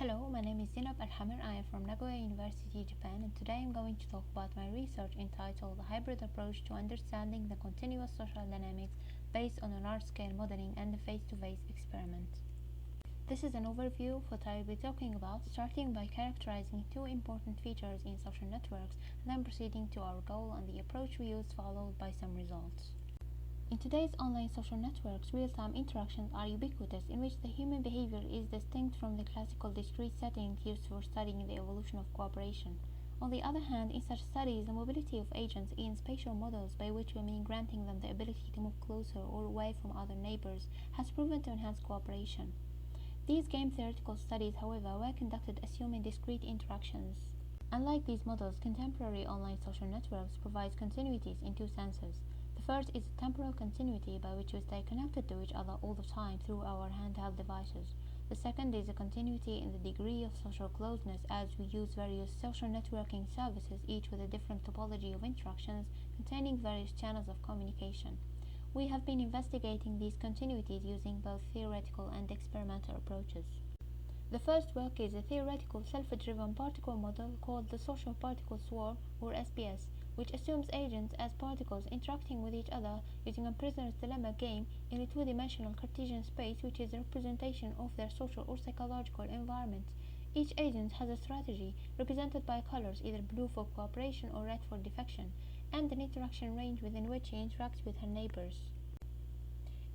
Hello, my name is Zineb Elhamer. I am from Nagoya University, Japan, and today I'm going to talk about my research entitled "A Hybrid Approach to Understanding the Continuous Social Dynamics Based on a Large-Scale Modeling and a Face-to-Face Experiment." This is an overview of what I will be talking about, starting by characterizing two important features in social networks, and then proceeding to our goal and the approach we used, followed by some results. In today's online social networks, real-time interactions are ubiquitous, in which the human behavior is distinct from the classical discrete settings used for studying the evolution of cooperation. On the other hand, in such studies, the mobility of agents in spatial models, by which we mean granting them the ability to move closer or away from other neighbors, has proven to enhance cooperation. These game theoretical studies, however, were conducted assuming discrete interactions. Unlike these models, contemporary online social networks provide continuities in two senses. The first is a temporal continuity by which we stay connected to each other all the time through our handheld devices. The second is a continuity in the degree of social closeness, as we use various social networking services, each with a different topology of interactions containing various channels of communication. We have been investigating these continuities using both theoretical and experimental approaches. The first work is a theoretical self-driven particle model called the Social Particle Swarm, or SPS, which assumes agents as particles interacting with each other using a prisoner's dilemma game in a two-dimensional Cartesian space, which is a representation of their social or psychological environment. Each agent has a strategy, represented by colors, either blue for cooperation or red for defection, and an interaction range within which he interacts with her neighbors.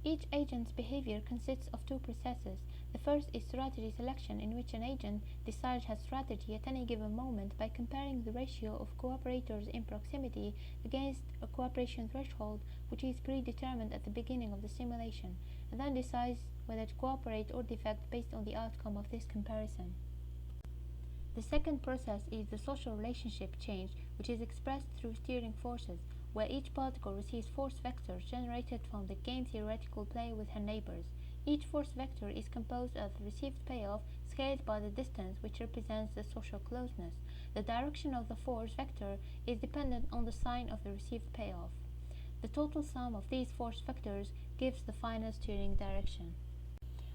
Each agent's behavior consists of two processes. The first is strategy selection, in which an agent decides his strategy at any given moment by comparing the ratio of cooperators in proximity against a cooperation threshold, which is predetermined at the beginning of the simulation, and then decides whether to cooperate or defect based on the outcome of this comparison. The second process is the social relationship change, which is expressed through steering forces, where each particle receives force vectors generated from the game theoretical play with her neighbors. Each force vector is composed of the received payoff scaled by the distance, which represents the social closeness. The direction of the force vector is dependent on the sign of the received payoff. The total sum of these force vectors gives the final steering direction.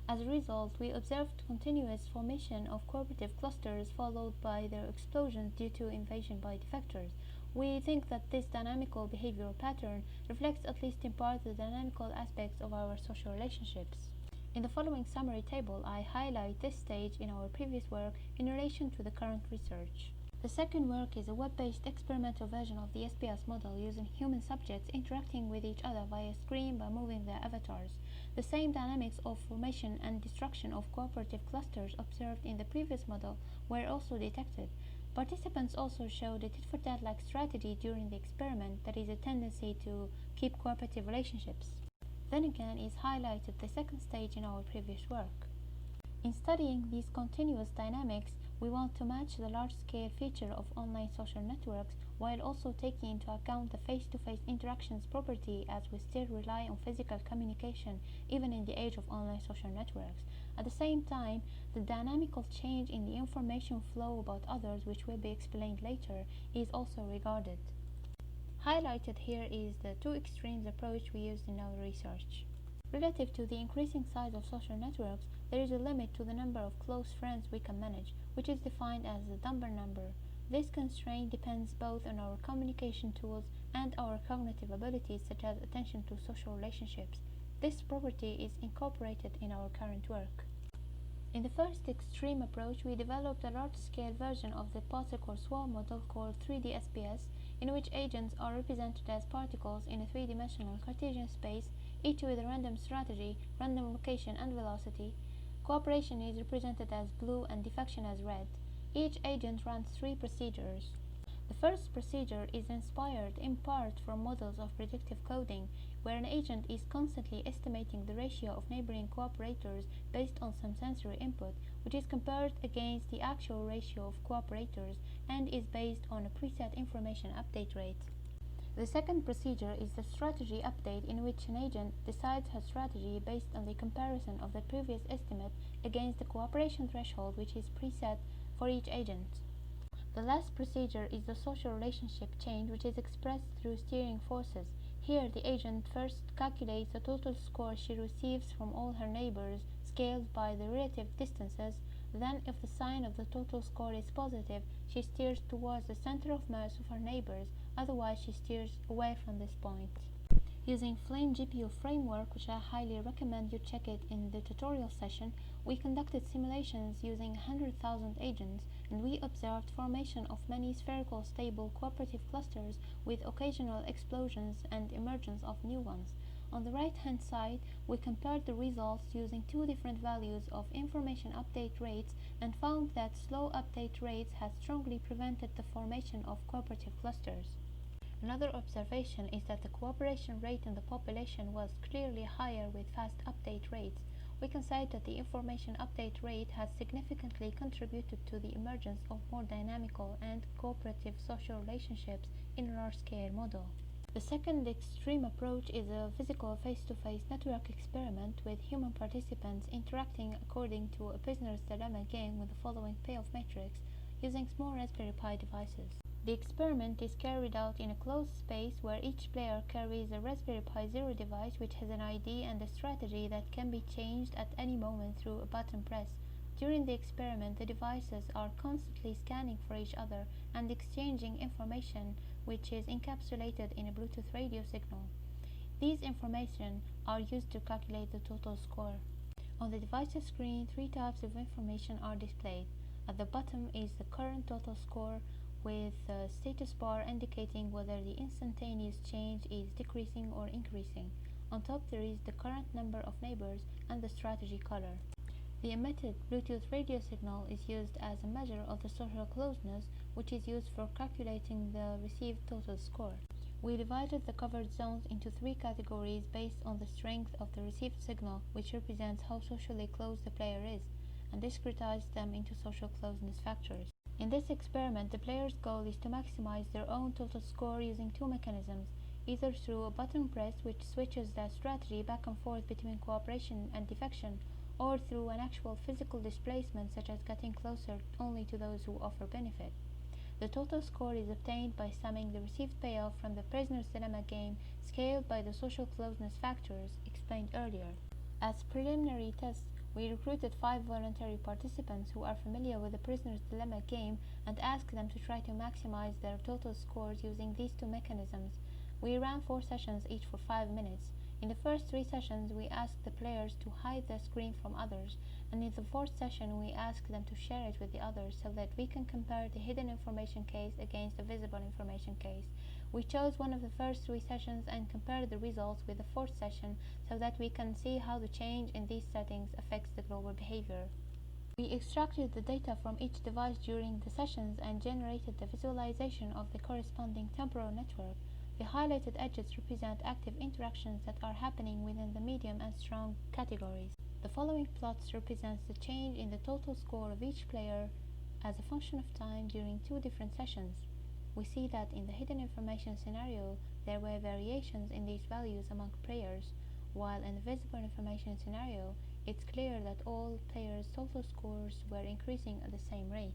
As a result, we observed continuous formation of cooperative clusters followed by their explosions due to invasion by defectors. We think that this dynamical behavioral pattern reflects, at least in part, the dynamical aspects of our social relationships. In the following summary table, I highlight this stage in our previous work in relation to the current research. The second work is a web-based experimental version of the SPS model using human subjects interacting with each other via screen by moving their avatars. The same dynamics of formation and destruction of cooperative clusters observed in the previous model were also detected. Participants also showed a tit-for-tat-like strategy during the experiment, that is, a tendency to keep cooperative relationships. Then again is highlighted the second stage in our previous work. In studying these continuous dynamics, we want to match the large-scale feature of online social networks while also taking into account the face-to-face interactions property, as we still rely on physical communication even in the age of online social networks. At the same time, the dynamical change in the information flow about others, which will be explained later, is also regarded. Highlighted here is the two extremes approach we used in our research. Relative to the increasing size of social networks, there is a limit to the number of close friends we can manage, which is defined as the Dunbar number. This constraint depends both on our communication tools and our cognitive abilities, such as attention to social relationships. This property is incorporated in our current work. In the first extreme approach, we developed a large-scale version of the particle swarm model called 3D SPS, in which agents are represented as particles in a three-dimensional Cartesian space, each with a random strategy, random location, and velocity. Cooperation is represented as blue and defection as red. Each agent runs three procedures. The first procedure is inspired in part from models of predictive coding, where an agent is constantly estimating the ratio of neighboring cooperators based on some sensory input, which is compared against the actual ratio of cooperators and is based on a preset information update rate. The second procedure is the strategy update, in which an agent decides her strategy based on the comparison of the previous estimate against the cooperation threshold, which is preset for each agent. The last procedure is the social relationship change, which is expressed through steering forces. Here, the agent first calculates the total score she receives from all her neighbors, scaled by the relative distances Then, if the sign of the total score is positive, she steers towards the center of mass of her neighbors, otherwise she steers away from this point. Using Flame GPU framework, which I highly recommend you check it in the tutorial session, we conducted simulations using 100,000 agents, and we observed formation of many spherical stable cooperative clusters with occasional explosions and emergence of new ones. On the right hand side, we compared the results using two different values of information update rates and found that slow update rates had strongly prevented the formation of cooperative clusters. Another observation is that the cooperation rate in the population was clearly higher with fast update rates. We can say that the information update rate has significantly contributed to the emergence of more dynamical and cooperative social relationships in a large-scale model. The second extreme approach is a physical face-to-face network experiment with human participants interacting according to a prisoner's dilemma game with the following payoff matrix using small Raspberry Pi devices. The experiment is carried out in a closed space where each player carries a Raspberry Pi Zero device which has an ID and a strategy that can be changed at any moment through a button press. During the experiment, the devices are constantly scanning for each other and exchanging information which is encapsulated in a Bluetooth radio signal. These information are used to calculate the total score. On the device's screen, three types of information are displayed. At the bottom is the current total score, with the status bar indicating whether the instantaneous change is decreasing or increasing. On top there is the current number of neighbors and the strategy color. The emitted Bluetooth radio signal is used as a measure of the social closeness, which is used for calculating the received total score. We divided the covered zones into three categories based on the strength of the received signal, which represents how socially close the player is, and discretized them into social closeness factors. In this experiment, the player's goal is to maximize their own total score using two mechanisms, either through a button press which switches that strategy back and forth between cooperation and defection, or through an actual physical displacement such as getting closer only to those who offer benefit. The total score is obtained by summing the received payoff from the prisoner's dilemma game scaled by the social closeness factors explained earlier. As preliminary tests, we recruited 5 voluntary participants who are familiar with the prisoner's dilemma game and asked them to try to maximize their total scores using these two mechanisms. We ran 4 sessions each for 5 minutes. In the first 3 sessions, we asked the players to hide their screen from others, and in the 4th session, we asked them to share it with the others so that we can compare the hidden information case against the visible information case. We chose one of the first 3 sessions and compared the results with the 4th session so that we can see how the change in these settings affects the global behavior. We extracted the data from each device during the sessions and generated the visualization of the corresponding temporal network. The highlighted edges represent active interactions that are happening within the medium and strong categories. The following plots represents the change in the total score of each player as a function of time during 2 different sessions. We see that in the hidden information scenario, there were variations in these values among players, while in the visible information scenario, it's clear that all players' total scores were increasing at the same rate.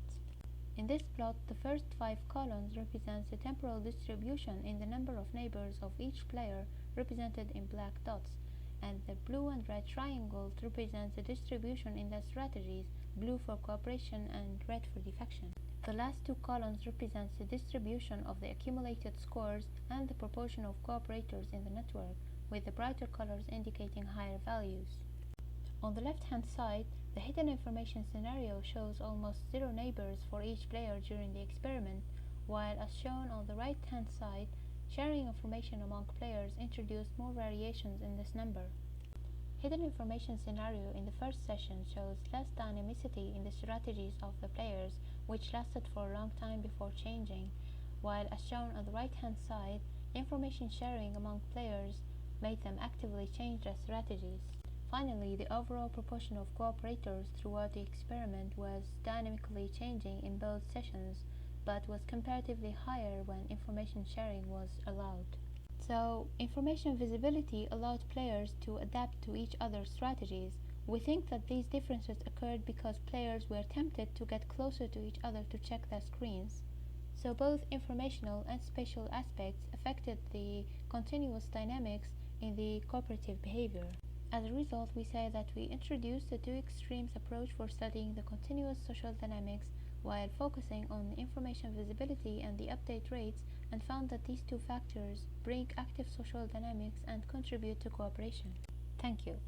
In this plot, the first 5 columns represents the temporal distribution in the number of neighbors of each player represented in black dots, and the blue and red triangles represents the distribution in their strategies, blue for cooperation and red for defection. The last 2 columns represents the distribution of the accumulated scores and the proportion of cooperators in the network, with the brighter colors indicating higher values. On the left-hand side, the hidden information scenario shows almost 0 neighbors for each player during the experiment, while as shown on the right-hand side, sharing information among players introduced more variations in this number. Hidden information scenario in the first session shows less dynamicity in the strategies of the players, which lasted for a long time before changing, while as shown on the right-hand side, information sharing among players made them actively change their strategies. Finally, the overall proportion of cooperators throughout the experiment was dynamically changing in both sessions, but was comparatively higher when information sharing was allowed. So, information visibility allowed players to adapt to each other's strategies. We think that these differences occurred because players were tempted to get closer to each other to check their screens. So both informational and spatial aspects affected the continuous dynamics in the cooperative behavior. As a result, we say that we introduced the two extremes approach for studying the continuous social dynamics while focusing on information visibility and the update rates, and found that these two factors bring active social dynamics and contribute to cooperation. Thank you.